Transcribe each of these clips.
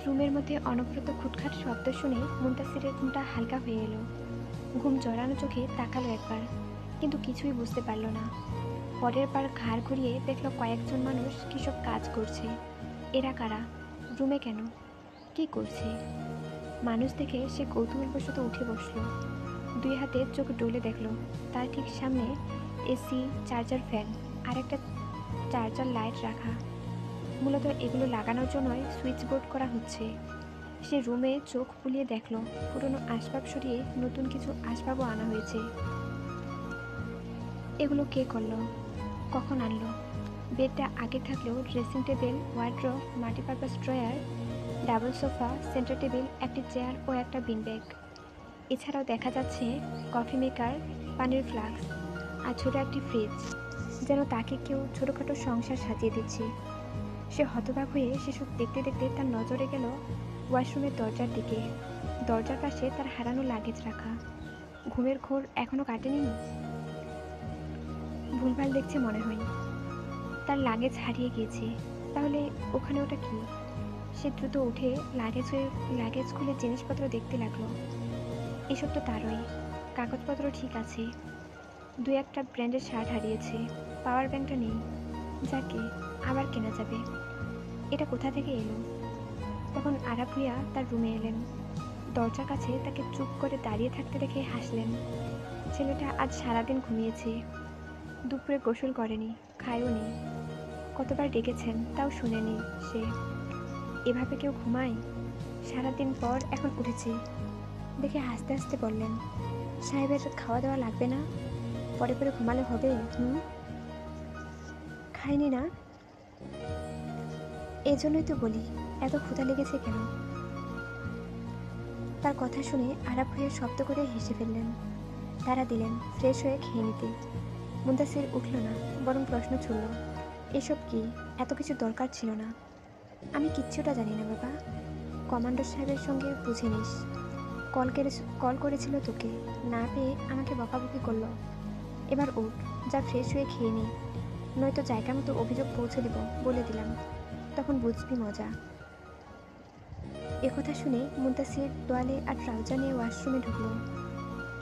রুমের মধ্যে অনবরত খুটখাট শব্দ শুনে মুনতাসিরের ঘুমটা হালকা হয়ে এলো। ঘুম জড়ানো চোখে তাকালো একবার, কিন্তু কিছুই বুঝতে পারল না। পরের বার ঘাড় ঘুরিয়ে দেখলো কয়েকজন মানুষ কিসব কাজ করছে। এরা কারা? রুমে কেন? কি করছে? মানুষ দেখে সে কৌতূহলবশত উঠে বসলো। দুই হাতে চোখ ডলে দেখলো তার ঠিক সামনে এসি, চার্জার ফ্যান আর একটা চার্জার লাইট রাখা। মূলত এগুলো লাগানোর জন্যই সুইচ বোর্ড করা হচ্ছে। সে রুমে চোখ বুলিয়ে দেখলো পুরনো আসবাব সরিয়ে নতুন কিছু আসবাবও আনা হয়েছে। এগুলো কে করলো? কখন আনলো? বেডটা আগে থাকলেও dressing table, wardrobe, multipurpose drawer, double sofa, centre table, একটি চেয়ার ও একটা বিন ব্যাগ। এছাড়াও দেখা যাচ্ছে কফি মেকার, পানির ফ্লাস্ক আর ছোট একটি ফ্রিজ, যেন তাকে কেউ ছোটোখাটো সংসার সাজিয়ে দিচ্ছে। সে হতবাক হয়ে সেসব দেখতে দেখতে তার নজরে গেল ওয়াশরুমের দরজার দিকে। দরজার পাশে তার হারানো লাগেজ রাখা। ঘুমের ঘোর এখনো কাটেনি। ভুলভাল দেখছে মনে হয়। তার লাগেজ হারিয়ে গিয়েছে। তাহলে ওখানে ওটা কি? সে দ্রুত উঠে লাগেজ খুলে জিনিসপত্র দেখতে লাগলো। এসব তো তারই। কাগজপত্র ঠিক আছে। দু একটা ব্র্যান্ডের শার্ট হারিয়েছে। পাওয়ার ব্যাংকটা নেই। যাকে আবার কেনা যাবে। এটা কোথা থেকে এলো? তখন আরাফ ভুঁইয়া তার রুমে এলেন। দরজার কাছে তাকে চুপ করে দাঁড়িয়ে থাকতে দেখে হাসলেন। ছেলেটা আজ সারাদিন ঘুমিয়েছে। দুপুরে গোসল করেনি, খায়ও নি। কতবার ডেকেছেন তাও শুনেনি সে। এভাবে কেউ ঘুমায়? সারাদিন পর এখন উঠেছে দেখে হাসতে হাসতে বললেন, সাহেবের খাওয়া দাওয়া লাগবে না? পরে পরে ঘুমালে হবে? খাইনি না? এজন্যই তো বলি এত ক্ষুধা লেগেছে কেন? তার কথা শুনে আরাফ হয়ে শব্দ করে হেসে ফেললেন। তারা দিলেন ফ্রেশ হয়ে খেয়ে নিতে। মুন্তাসির উঠল না, বরং প্রশ্ন ছুড়ল, এসব কি? এত কিছু দরকার ছিল না। আমি কিচ্ছুটা জানি না বাবা। কমান্ডার সাহেবের সঙ্গে বুঝে নিস। কল করেছিল তোকে, না পেয়ে আমাকে বকাবকি করলো। এবার উঠ, যা ফ্রেশ হয়ে খেয়ে নি, নয়তো জায়গা মতো অভিযোগ পৌঁছে দিব বলে দিলাম। তখন বুঝবি মজা। একথা শুনে মুন্তাসির তোয়ালে আর ট্রাউজার নিয়ে ওয়াশরুমে ঢুকলো।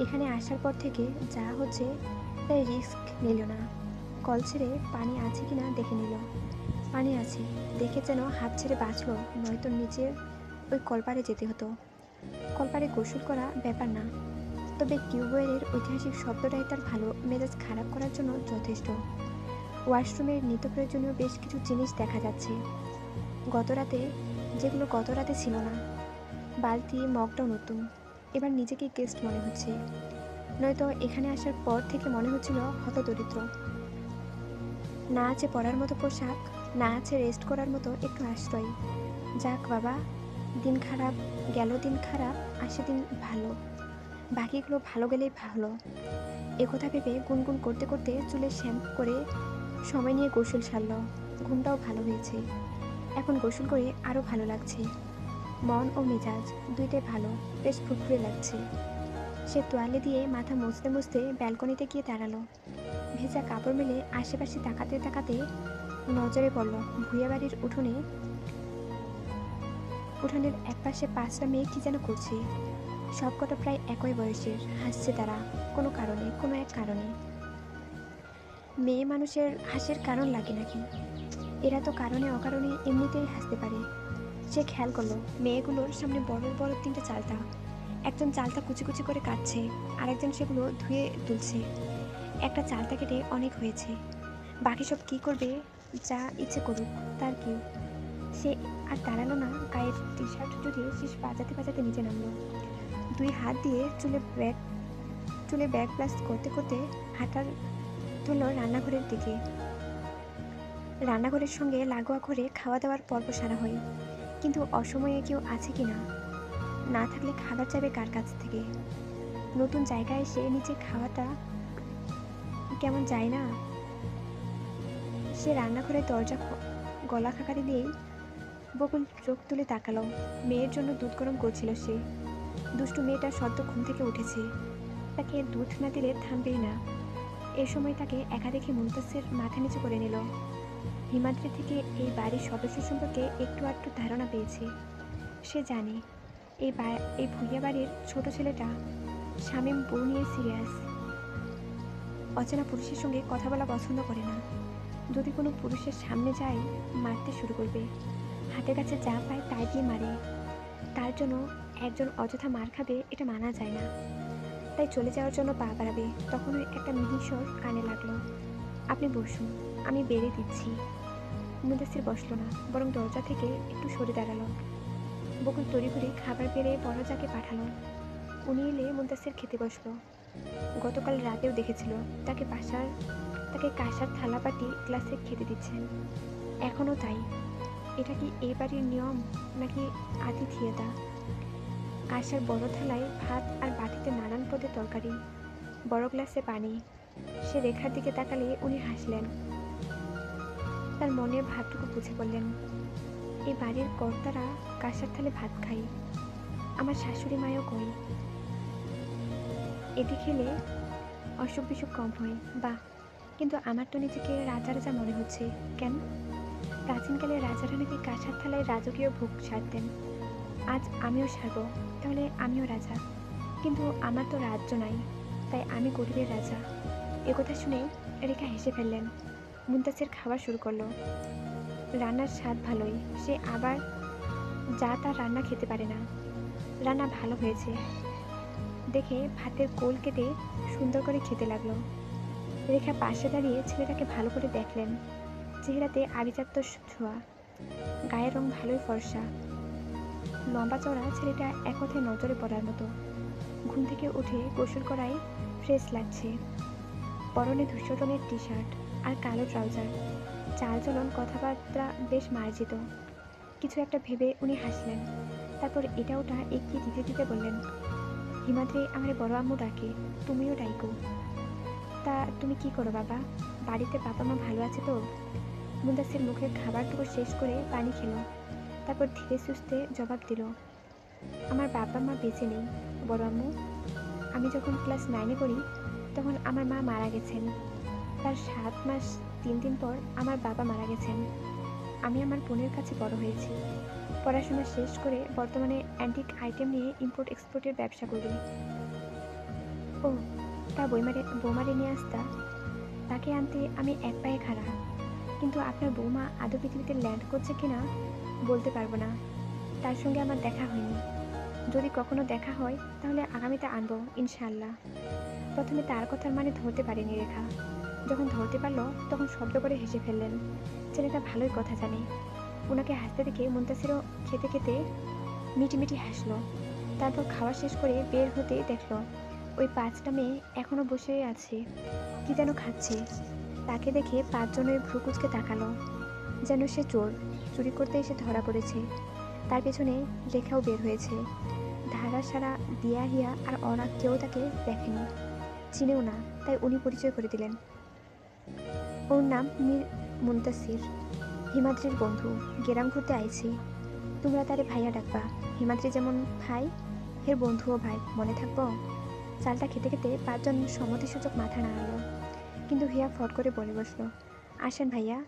এখানে আসার পর থেকে যা হচ্ছে তাই রিস্ক নিল না। কল ছেড়ে পানি আছে কিনা দেখে নিল। পানি আছে দেখে যেন হাত ছেড়ে বাঁচলো, নয়তো নিচে ওই কলপারে যেতে হতো। কলপারে গোসল করা ব্যাপার না, তবে টিউবওয়েলের ঐতিহাসিক শব্দটাই তার ভালো মেজাজ খারাপ করার জন্য যথেষ্ট। ওয়াশরুমের নিত্য প্রয়োজনীয় বেশ কিছু জিনিস দেখা যাচ্ছে যেগুলো গত রাতে ছিল না। বালতি, মগটাও নতুন। এবার নিজেকে গেস্ট মনে হচ্ছে, নয়তো এখানে আসার পর থেকে মনে হচ্ছিল হতদরিদ্র। না আছে পরার মতো পোশাক, না আছে রেস্ট করার মতো একটু আশ্রয়। যাক বাবা, দিন খারাপ গেল, দিন খারাপ আসে দিন ভালো, বাকিগুলো ভালো গেলেই ভালো। একথা ভেবে গুনগুন করতে করতে চুলে শ্যাম্পু করে সময় নিয়ে গোসল সারল। ঘুমটাও ভালো হয়েছে। এখন গোসল করে আরও ভালো লাগছে। মন ও মেজাজ দুইটাই ভালো, বেশ ফুরফুরে লাগছে। সে তোয়ালে দিয়ে মাথা মুছতে মুছতে ব্যালকনিতে গিয়ে দাঁড়ালো। ভেজা কাপড় মেলে আশেপাশে তাকাতে তাকাতে নজরে পড়ল ভুঁইয়া বাড়ির উঠোনের একপাশে 5টা মেয়ে কি যেন করছে। সবকটা প্রায় একই বয়সের। হাসছে তারা কোনো এক কারণে। মেয়ে মানুষের হাসির কারণ লাগে নাকি? এরা তো কারণে অকারণে এমনিতেই হাসতে পারে। সে খেয়াল করলো মেয়েগুলোর সামনে বড় বড় 3টে চালতা। একজন চালতা কুচি কুচি করে কাটছে, আরেকজন সেগুলো ধুয়ে তুলছে। একটা চালতা কেটে অনেক হয়েছে, বাকি সব কি করবে? যা ইচ্ছে করুক, তার কি? সে আর দাঁড়ালো না, গায়ের টি শার্ট জড়িয়ে শীষ বাজাতে বাজাতে নিচে নামলো। 2 হাত দিয়ে চুলে ব্যাগ প্লাস করতে করতে হাঁটার ধরল রান্নাঘরের দিকে। রান্নাঘরের সঙ্গে লাগোয়া ঘরে খাওয়া দাওয়ার পর্ব সারা হয়, কিন্তু অসময়ে কেউ আছে কি না? না থাকলে খাবার যাবে কার কাছ থেকে? নতুন জায়গায় এসে নিচে খাওয়াটা কেমন যায় না? সে রান্নাঘরের দরজা গলা খাকারি দিয়েই বকুল চোখ তুলে তাকালো। মেয়ের জন্য দুধ গরম করছিল সে। দুষ্টু মেয়েটা সদ্য ঘুম থেকে উঠেছে, তাকে দুধ না দিলে থামবেই না। এ সময় তাকে একা দেখে মুনতাসির মাথা নিচু করে নিল। হিমাদ্রি থেকে এই বাড়ির সদস্য সম্পর্কে একটু আধটু ধারণা পেয়েছে। সে জানে এই ভুইয়া বাড়ির ছোট ছেলেটা শামীম বউ নিয়ে সিরিয়াস। অচেনা পুরুষের সঙ্গে কথা বলা পছন্দ করে না। যদি কোনো পুরুষের সামনে যায় মারতে শুরু করবে, হাতের কাছে যা পায় তাই দিয়ে মারে। তার জন্য একজন অযথা মার খাবে এটা মানা যায় না। তাই চলে যাওয়ার জন্য পা বাড়াবে, তখনই একটা মিহি স্বর কানে লাগলো, আপনি বসুন, আমি বেড়ে দিচ্ছি। মুদাসির বসলো না, বরং দরজা থেকে একটু সরে দাঁড়ালো। বকুল তড়িঘড়ি খাবার বেড়ে বড়জাকে পাঠালো। উনি এলে মুদাসির খেতে বসলো। গতকাল রাতেও দেখেছিল তাকে কাঁসার থালাবাটি গ্লাসে খেতে দিচ্ছেন, এখনও তাই। এটা কি এই বাড়ির নিয়ম নাকি আতিথিয়তা? কাঁসার বড় থালায় ভাত আর বাটিতে নানান পদের তরকারি, বড় গ্লাসে পানি। সে রেখার দিকে তাকালে উনি হাসলেন। তার মনের ভাবটুকু বুঝে বললেন, এই বাড়ির কর্তারা কাঁসার থালে ভাত খাই, আমার শাশুড়ি মায়ও কই। এটি খেলে অসুখ বিসুখ কম হয়। বাহ, কিন্তু আমার তো নিজেকে রাজা রাজা মনে হচ্ছে। কেন? প্রাচীনকালে রাজারা নাকি কাঁসার থালায় রাজকীয় ভোগ সারতেন। আজ আমিও সারব, তাহলে আমিও রাজা। কিন্তু আমার তো রাজ্য নাই, তাই আমি গরিবের রাজা। একথা শুনে রেখা হেসে ফেললেন। মুনতাসির খাওয়া শুরু করলো। রান্নার স্বাদ ভালোই, সে আবার যা তার রান্না খেতে পারে না। রান্না ভালো হয়েছে দেখে ভাতের কোল কেটে সুন্দর করে খেতে লাগলো। রেখা পাশে দাঁড়িয়ে ছেলেটাকে ভালো করে দেখলেন। চেহারাতে আভিজাত্য ছোঁয়া, গায়ের রং ভালোই ফর্সা, লম্বা চড়া। ছেলেটা এক কথায় নজরে পড়ার মতো। ঘুম থেকে উঠে গোসল করাই ফ্রেশ লাগছে। পরনে ধূসর রঙের টি শার্ট আর কালো ট্রাউজার। চাল চলন, কথাবার্তা বেশ মার্জিত। কিছু একটা ভেবে উনি হাসলেন। তারপর এটা ওটা এগিয়ে দিতে দিতে বললেন, হিমাদ্রি আমার বড় আম্মু ডাকে, তুমিও ডাইকো। তা তুমি কি করো বাবা? বাড়িতে বাবা মা ভালো আছে তো? মুদাসির মুখের খাবারটুকু শেষ করে পানি খেলো। তারপর ধীরে সুস্থে জবাব দিল, আমার বাবা মা বেঁচে নেই বড় আম্মু। আমি যখন ক্লাস 9-এ পড়ি তখন আমার মা মারা গেছেন। তার 7 মাস 3 দিন পর আমার বাবা মারা গেছেন। আমি আমার বোনের কাছে বড় হয়েছি। পড়াশোনা শেষ করে বর্তমানে অ্যান্টিক আইটেম নিয়ে ইম্পোর্ট এক্সপোর্টের ব্যবসা করি। ও, তা বৌমারে নিয়ে আসতা? তাকে আনতে আমি এক পায়ে খাড়া, কিন্তু আপনার বৌমা আদৌ পৃথিবীতে ল্যান্ড করছে কিনা বলতে পারবো না। তার সঙ্গে আমার দেখা হয়নি। যদি কখনো দেখা হয় তাহলে আগামীতে আনবো ইনশাআল্লাহ। প্রথমে তার কথার মানে ধরতে পারেনি রেখা। যখন ধরতে পারলো তখন শব্দ করে হেসে ফেললেন। ছেলেটা ভালোই কথা জানে। ওনাকে হাসতে দেখে মুনতাসিরও খেতে খেতে মিটিমিটি হাসলো। তারপর খাওয়া শেষ করে বের হতে দেখলো ওই 5টা মেয়ে এখনো বসে আছে, কি যেন খাচ্ছে। তাকে দেখে 5 জনের ভ্রু কুঁচকে তাকালো, যেন সে চোর, চুরি করতে এসে ধরা পড়েছে। তার পেছনে রেখাও বের হয়েছে। ধারা সারা দিয়া হিয়া আর ওরা কেউ তাকে দেখেনি, চিনেও না, তাই উনি পরিচয় করে দিলেন। ওর নাম মীর মুনতাসির, হিমাদ্রির বন্ধু। গেরাম ঘুরতে আইছি, তোমরা তারে ভাইয়া ডাকবা। হিমাদ্রি যেমন ভাই, হের বন্ধুও ভাই, মনে থাকবো? চালটা খেতে খেতে 5 জন সম্মতিসূচক মাথা নাড়ালো, কিন্তু হিয়া ফট করে বলে বসলো, আসেন ভাইয়া,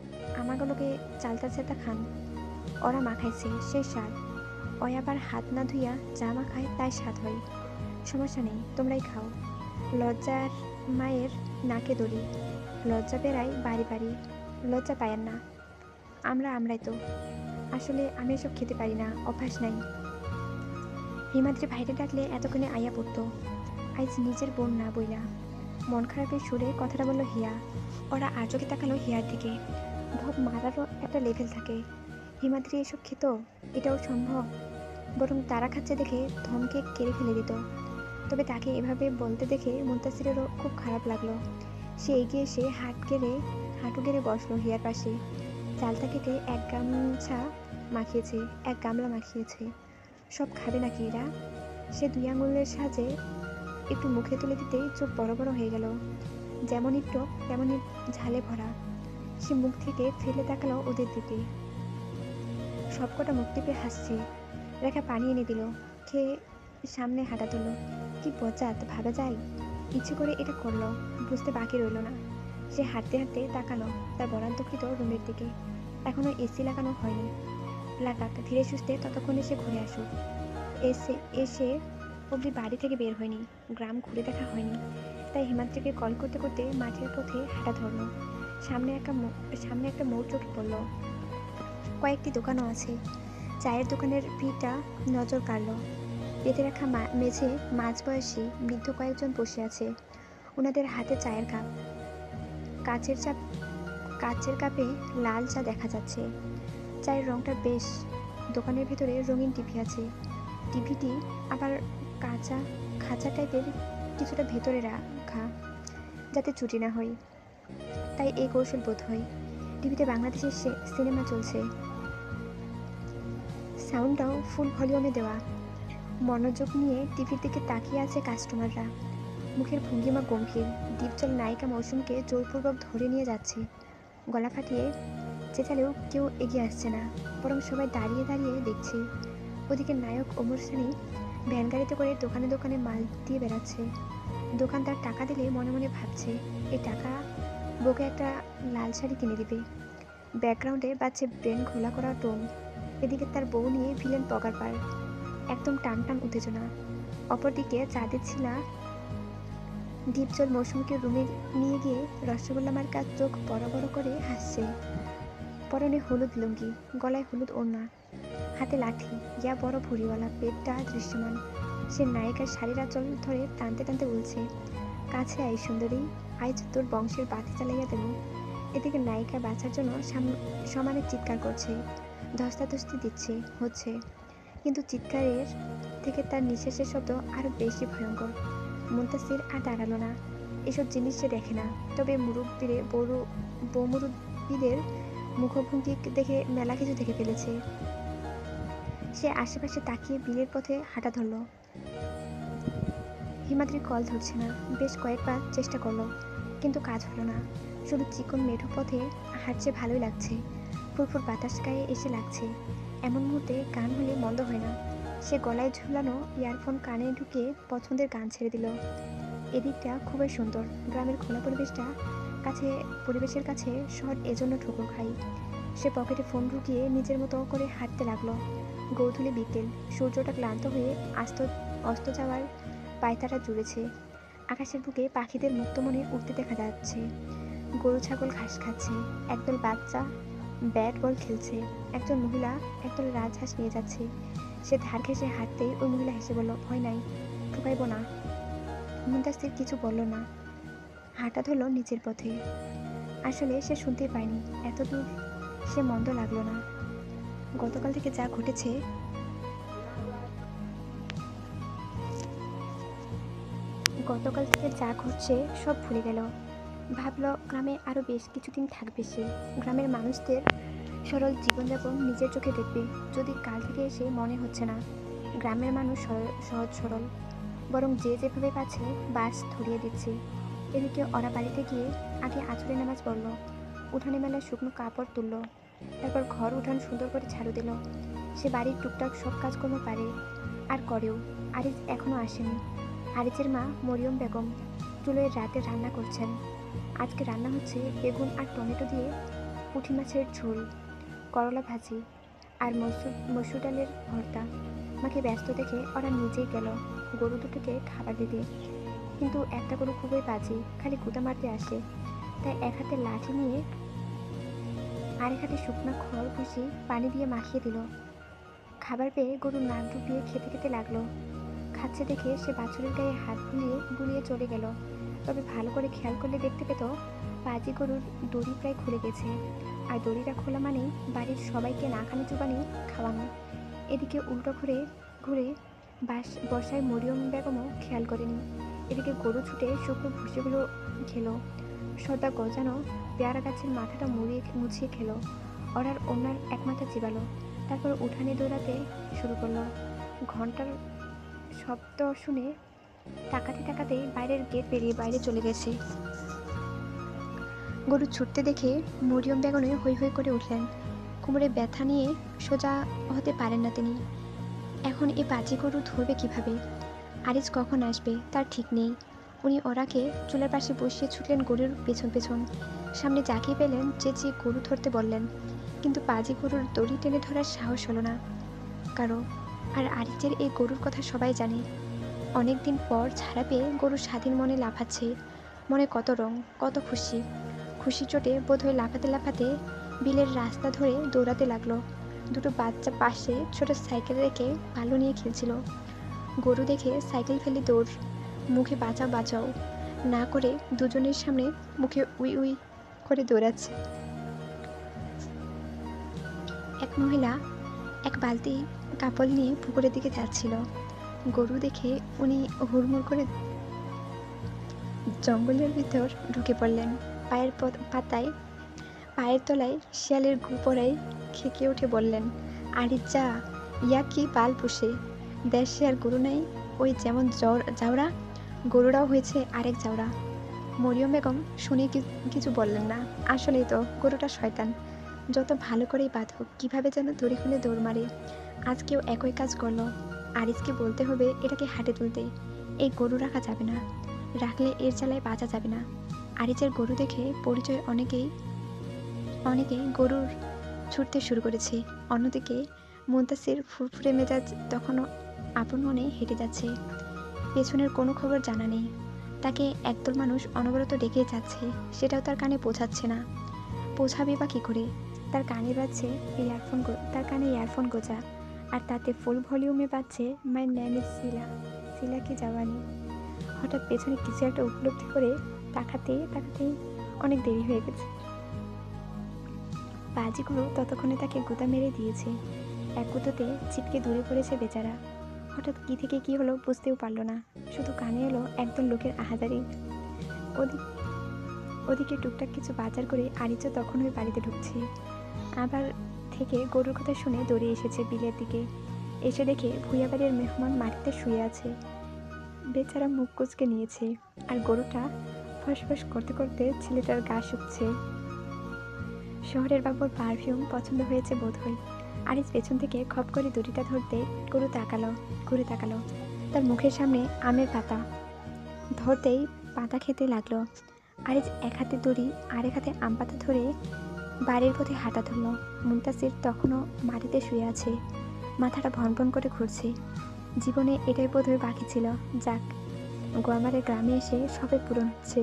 আমাগুলোকে চালতা চেতা খান। ওরা মাখাইছে সেই স্বাদ, ওই আবার হাত না ধুইয়া যা মাখায় তাই স্বাদ হয়। সমস্যা নেই, তোমরাই খাও। লজ্জার মায়ের নাকে দড়ি, লজ্জা বেড়াই বাড়ি বাড়ি, লজ্জা পায়েন না। আমরাই তো। আসলে আমি এসব খেতে পারি না, অভ্যাস নাই। হিমাদ্রি ভাইরে ডাকলে এতক্ষণে আইয়া পড়তো। আইজ নিজের বোন না বইলা। মন খারাপের সুরে কথাটা বলল হিয়া। ওরা আর চোখে তাকালো হিয়ার দিকে। ভব মারারও একটা লেভেল থাকে। হিমাদ্রি এসব খেত? এটাও সম্ভব? বরং তারা খাচ্ছে দেখে ধমকে কেড়ে ফেলে দিত। তবে তাকে এভাবে বলতে দেখে মুনতাসিরেরও খুব খারাপ লাগলো। সে এগিয়ে এসে হাঁটু গেড়ে বসলো হিয়ার পাশে। চালটা কেটে এক গামলা মাখিয়েছে। সব খাবে নাকি এরা? সে 2 আঙুলের সাহায্যে একটু মুখে তুলে দিতেই চোখ বড় বড় হয়ে গেল, যেমনই টক তেমনই ঝালে ভরা। সে মুখ থেকে ফেলে তাকালো ওদের দিকে। সবকটা মুখ টিপে হাসছে। রেখা পানি এনে দিল, খেয়ে সামনে হাঁটা তুলল। কি বজ্জাত ভাবা যায়? ইচ্ছে করে এটা করলো, বুঝতে বাকি রইল না। সে হাঁটতে হাঁটতে তাকালো তার বরাদ্দকৃত রুমের দিকে। এখনো এসি লাগানো হয়নি। লাগাক, ধীরে সুস্থে ততক্ষণে সে ঘুরে আসুক। এসে এসে অবধি বাড়ি থেকে বের হয়নি, গ্রাম ঘুরে দেখা হয়নি। তাই হিমাদ্রিকে কল করতে করতে মাঠের পথে হাঁটা ধরল। সামনে একটা মোড় চোখে পড়ল। কয়েকটি দোকানও আছে। চায়ের দোকানের ভিড়টা নজর কাড়ল। বেঁধে রাখা মেঝে মাঝবয়সী বৃদ্ধ কয়েকজন বসে আছে। ওনাদের হাতে চায়ের কাপ। কাচের চা কাচের কাপে লাল চা দেখা যাচ্ছে। চায়ের রংটা বেশ। দোকানের ভেতরে রঙিন টিভি আছে। টিভিটি আবার খাঁচা টাইপের কিছুটা ভেতরে রাখা, যাতে চুরি না হয়। তাই এই কৌশল বোধ হয়। টিভিতে বাংলাদেশের সিনেমা চলছে। সাউন্ডটাও ফুল ভলিউমে দেওয়া। মনোযোগ নিয়ে টিভির দিকে তাকিয়ে আছে কাস্টমাররা। মুখের ভঙ্গিমা গম্ভীর। ডিপজল নায়িকা মৌসুমকে জোরপূর্বক ধরে নিয়ে যাচ্ছে। গলা ফাটিয়ে চেঁচালেও কেউ এগিয়ে আসছে না, বরং সবাই দাঁড়িয়ে দাঁড়িয়ে দেখছে। ওদিকে নায়ক ওমর সানি ভ্যান গাড়িতে করে দোকানে দোকানে মাল দিয়ে বেড়াচ্ছে। দোকানদার টাকা দিলে মনে মনে ভাবছে, এই টাকা বউকে একটা লাল শাড়ি কিনে দিবে। ব্যাকগ্রাউন্ডে বাজছে ব্রেন খোলা করা টোন। এদিকে তার বউ নিয়ে ভিলেন পগার পার, একদম টান টান উত্তেজনা। অপরদিকে চাঁদের ছিলা ডিপজল মৌসুমীকে রুমে নিয়ে গিয়ে রসগোল্লা মার্কা চোখ বড় বড় করে হাসছে। পরনে হলুদ লুঙ্গি, গলায় হলুদ ওড়না, হাতে লাঠি, ইয়া বড় ভুঁড়িওয়ালা, পেটটা দৃশ্যমান। সে নায়িকার শাড়ির আঁচল ধরে টানতে টানতে বলছে, কাছে আয় সুন্দরী, আজ তোর বংশের বাতি চালাইয়া দেব। এদিকে নায়িকা বাঁচার জন্য সমানে চিৎকার করছে, ধস্তাধস্তি হচ্ছে। কিন্তু চিৎকারের থেকে তার নিঃশ্বাসের শব্দ আরো বেশি ভয়ঙ্কর। মুনতাসির আর দাঁড়ালো না। এসব জিনিস সে দেখে না, তবে মুরব্বীদের মুখভঙ্গি দেখে মেলা কিছু দেখে ফেলেছে। সে আশেপাশে তাকিয়ে বিলের পথে হাঁটা ধরল। হিমাদ্রি কল ধরছে না। বেশ কয়েকবার চেষ্টা করলো, কিন্তু কাজ হলো না। শুধু চিকন মেঠো পথে হাঁটছে, ভালোই লাগছে। ফুরফুর বাতাস গায়ে এসে লাগছে। এমন মুহূর্তে গান হলে মন্দ হয় না। সে গলায় ঝুলানো ইয়ারফোন কানে ঢুকিয়ে পছন্দের গান ছেড়ে দিল। এদিকটা খুবই সুন্দর। গ্রামের খোলা পরিবেশের কাছে শহর এজন্য ঠোকর খাই। সে পকেটে ফোন ঢুকিয়ে নিজের মতো করে হাঁটতে লাগলো। গৌধূলি বিকেল, সূর্যটা ক্লান্ত হয়ে অস্ত যাওয়ার পায়তারা জুড়েছে। আকাশের বুকে পাখিদের মুক্ত মনে উঠতে দেখা যাচ্ছে। গরু ছাগল ঘাস খাচ্ছে। একদল বাচ্চা ব্যাট বল খেলছে। একজন মহিলা একদল রাজহাঁস নিয়ে যাচ্ছে। সে ধার ঘেঁষে হাঁটতেই ওই মহিলা হেসে বলল, ভয় নাই, ঠুকাইব না। মুনতাসির কিছু বলল না, হাঁটা ধরল নিজের পথে। আসলে সে শুনতেই পায়নি। এতদূর সে মন্দ লাগলো না। গতকাল থেকে যা ঘটেছে সব ভুলে গেল। ভাবল গ্রামে আরো বেশ কিছুদিন থাকবে সে। গ্রামের মানুষদের সরল জীবনযাপন নিজের চোখে দেখবে। যদি কাল থেকে এসে মনে হচ্ছে না গ্রামের মানুষ সহজ সরল, বরং যে যেভাবে পাচ্ছে বাস ধরিয়ে দিচ্ছে। এদিকে ওরা বাড়িতে গিয়ে আগে আছরের নামাজ পড়ল, উঠানে মেলায় শুকনো কাপড় তুলল, তারপর ঘর উঠান সুন্দর করে ঝাড়ু দিল। সে বাড়ির টুকটাক সব কাজকর্ম পারে আর করেও। আরিজ এখনো আসেনি। আরিজের মা মরিয়ম বেগম চুলোয় রাতে রান্না করছেন। আজকে রান্না হচ্ছে বেগুন আর টমেটো দিয়ে পুঁটি মাছের ঝোল, করলা ভাজি আর মসুর ডালের ভর্তা। মাকে ব্যস্ত দেখে ওরা নিজেই গেল গরু দুটোকে খাবার দিতে। কিন্তু একটা গরু খুবই বাজে, খালি গুঁতা মারতে আসে। তাই এক হাতে লাঠি নিয়ে আরেক হাতে শুকনো খড় ভুষি পানি দিয়ে মাখিয়ে দিল। খাবার পেয়ে গরু নাক ডুবিয়ে খেতে খেতে লাগলো। খাচ্ছে দেখে সে বাছুরের গায়ে হাত বুলিয়ে চলে গেল। তবে ভালো করে খেয়াল করলে দেখতে পেত পাজি গরুর দড়ি প্রায় খুলে গেছে। আর দড়িটা খোলা মানেই বাড়ির সবাইকে না খানি চুবানি খাওয়ানো। এদিকে উল্টো ঘুরে বর্ষায় মরিয়ম বেগমও খেয়াল করেনি। এদিকে গরু ছুটে শুকনো ভুসিগুলো খেলো। সর্দা গজানো পেয়ারা গাছের মাথাটা মুছিয়ে খেলো। ওরার ওনার এক মাথা চিবালো। তারপর উঠানে দৌড়াতে শুরু করলো। ঘন্টার শব্দ শুনে তাকাতেই বাইরের গেট পেরিয়ে বাইরে চলে গেছে। গরু ছুটতে দেখে মরিয়ম বেগম হৈ হৈ করে উঠলেন। কোমরে ব্যথা নিয়ে সোজা হতে পারেন না তিনি। এখন এ পাজি গরু ধরবে কিভাবে? আরিজ কখন আসবে তার ঠিক নেই। উনি ওরাকে চুলার পাশে বসিয়ে ছুটলেন গরুর পেছন পেছন। সামনে যাকেই পেলেন চেঁচিয়ে গরু ধরতে বললেন, কিন্তু পাজি গরুর দড়ি টেনে ধরার সাহস হলো না কারো। আর আরিচের এই গরুর কথা সবাই জানে। অনেকদিন পর ছাড়া পেয়ে গরু স্বাধীন মনে লাফাচ্ছে। মনে কত রং, কত খুশি। খুশি চোটে বোধহয় লাফাতে লাফাতে বিলের রাস্তা ধরে দৌড়াতে লাগলো। দুটো বাচ্চা পাশে ছোট সাইকেল রেখে পালু নিয়ে খেলছিল। গরু দেখে সাইকেল ফেলে দৌড়, মুখে বাঁচাও বাঁচাও না করে দুজনের সামনে মুখে উই উই করে দৌড়াচ্ছে। এক মহিলা এক বালতি কাপড় নিয়ে পুকুরের দিকে যাচ্ছিল। গরু দেখে উনি হুড়মুড় করে জঙ্গলের ভিতর ঢুকে পড়লেন। পায়ের তলায় শিয়ালের গু পড়ায় খেকে উঠে বললেন, আরে যা, ইয়া কি পাল পুষে, দেশে আর গরু নাই, ওই যেমন জাউরা, গরুরাও হয়েছে আরেক জাউরা। মরিয়ম বেগম শুনে কিছু বললেন না। আসলেই তো গরুটা শয়তান, যত ভালো করেই বাঁধুক কিভাবে যেন দড়ি খুলে দৌড় মারে। আজকেও একই কাজ করলো। আরিসকে বলতে হবে এটাকে হাটে তুলতে। এই গরু রাখা যাবে না, রাখলে এর জ্বালায় বাঁচা যাবে না। আরিচের গরু দেখে পরিচয় অনেকেই গরুর ছুটতে শুরু করেছে। অন্যদিকে মুনতাসির ফুরফুরে মেজাজ তখনও আপন মনে হেঁটে যাচ্ছে। পেছনের কোনো খবর জানা নেই। তাকে একদল মানুষ অনবরত ডেকে যাচ্ছে, সেটাও তার কানে পৌঁছাচ্ছে না। পৌঁছাবে বা কী করে? তার কানে ইয়ারফোন গোজা, আর তাতে ফুল ভলিউমে বাজছে মাই নেম ইজ শিলা, শিলা কি জাওয়ানি। হঠাৎ পেছনে কিছু একটা উপলব্ধি করে তাকাতেই অনেক দেরি হয়ে গেছে। বাজিগুলো ততক্ষণে তাকে গুঁতা মেরে দিয়েছে। এক গুঁতোতে ছিটকে দূরে পড়েছে বেচারা। হঠাৎ কি থেকে কি হলো বুঝতেও পারল না। শুধু কানে এলো একদল লোকের আহাজারি। ওদিকে টুকটাক কিছু বাজার করে আরিচও তখন ওই বাড়িতে ঢুকছে। আবার থেকে গরুর কথা শুনে দৌড়ে এসেছে বিলের দিকে। এসে দেখে ভুইয়া বাড়ির মেহমান মাটিতে শুয়ে আছে। বেচারা মুখ কুঁচকে নিয়েছে, আর গরুটা ফসফস করতে করতে ছেলেটার গা শুকছে। শহরের বাবুর পারফিউম পছন্দ হয়েছে বোধহয়। আরিস পেছন থেকে খপ করে দড়িটা ধরতে ঘুরে তাকালো। তার মুখের সামনে আমের পাতা। ধরতেই পাতা খেতে লাগলো। আরিস এক হাতে দড়ি আরেক হাতে আম পাতা ধরে বাড়ির পথে হাঁটা ধরল। মুনতাসির তখনও মাটিতে শুয়ে আছে, মাথাটা ভনভন করে ঘুরছে। জীবনে এটাই বোধহয় বাকি ছিল। যাক, গোয়ামারের গ্রামে এসে সবে পূরণ হচ্ছে।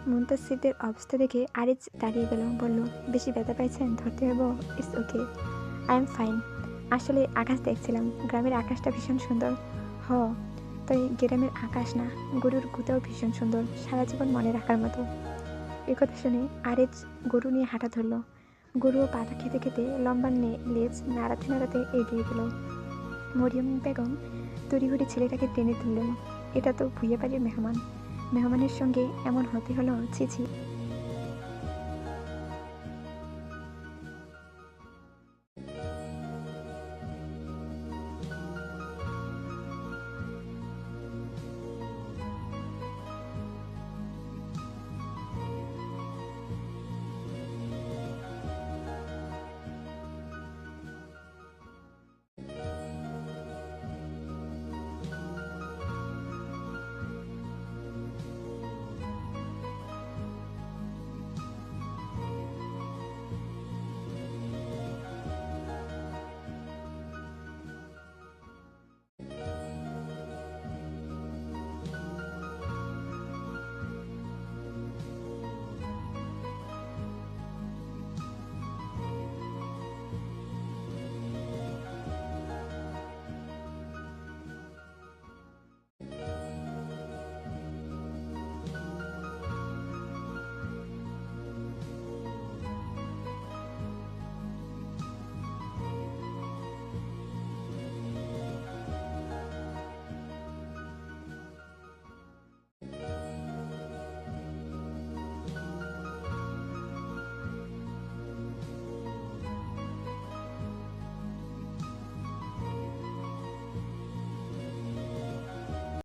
মুনতাসিরদের অবস্থা দেখে আরিজ দাঁড়িয়ে গেল, বলল, বেশি ব্যথা পাইছেন? ধরতে হবো? It's okay, I am fine. আসলে আকাশ দেখছিলাম, গ্রামের আকাশটা ভীষণ সুন্দর। হ, তাই গ্রামের আকাশ না, গরুর গুতাও ভীষণ সুন্দর, সারা জীবন মনে রাখার মতো। এ কথা শুনে আরিজ গরু নিয়ে হাঁটা ধরল। গরুও পাতা খেতে খেতে লম্বা লেজ নাড়াতে এগিয়ে গেল। মরিয়ম বেগম তড়িঘড়ি ছেলেটাকে টেনে তুললেন। এটা তো ভুইয়া বাড়ির মেহমানের সঙ্গে এমন হতে হলো, ছি ছি।